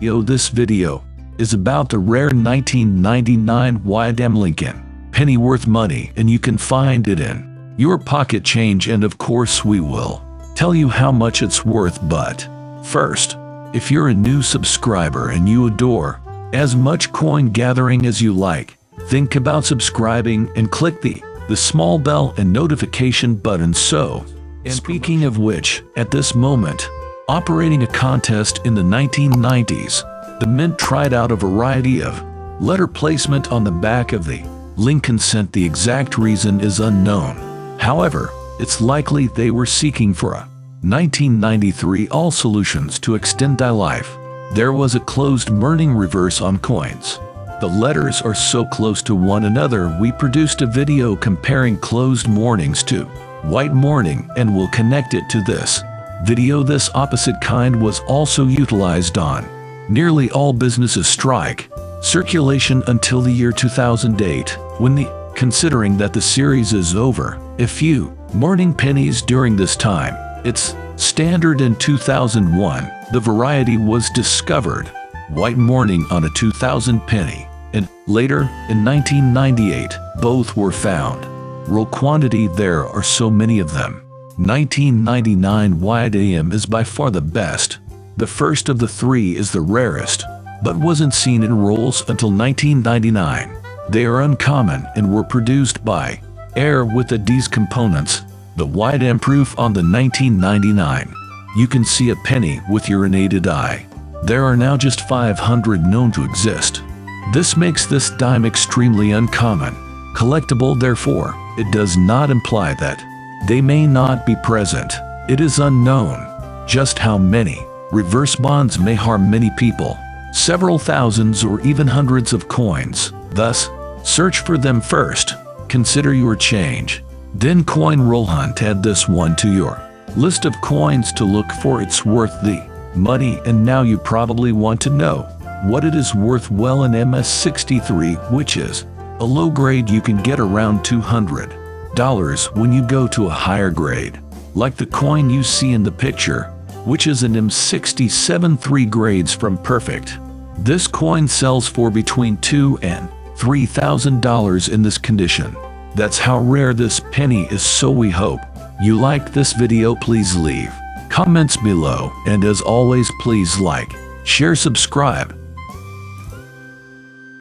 This video is about the rare 1999 Wyatt Lincoln penny worth money, and you can find it in your pocket change, and of course we will tell you how much it's worth. But first, if you're a new subscriber and you adore as much coin gathering as you like, think about subscribing and click the small bell and notification button. So, speaking of which, at this moment, operating a contest in the 1990s, the Mint tried out a variety of letter placement on the back of the Lincoln cent. The exact reason is unknown. However, it's likely they were seeking for a 1993 all solutions to extend die life. There was a closed mourning reverse on coins. The letters are so close to one another, we produced a video comparing closed mournings to white mourning, and we'll connect it to this video. This opposite kind was also utilized on nearly all businesses strike circulation until the year 2008, when considering that the series is over a few mourning pennies during this time. It's standard in 2001, the variety was discovered, white mourning, on a 2000 penny, and later, in 1998, both were found. Real quantity, there are so many of them. 1999 Wyatt is by far the best. The first of the three is the rarest, but wasn't seen in rolls until 1999. They are uncommon and were produced by Air with the D's components. The Wyatt proof on the 1999. You can see a penny with your unaided eye. There are now just 500 known to exist. This makes this dime extremely uncommon. Collectible, therefore, it does not imply that they may not be present. It is unknown just how many reverse bonds may harm many people. Several thousands or even hundreds of coins. Thus, search for them first. Consider your change. Then coin roll hunt. Add this one to your list of coins to look for. It's worth the money, and now you probably want to know what it is worth. Well, an MS63, which is a low grade, you can get around $200 when you go to a higher grade, like the coin you see in the picture, which is an M67 3 grades from Perfect. This coin sells for between $2,000 and $3,000 in this condition. That's how rare this penny is. So we hope you liked this video. Please leave comments below, and as always, please like, share, subscribe.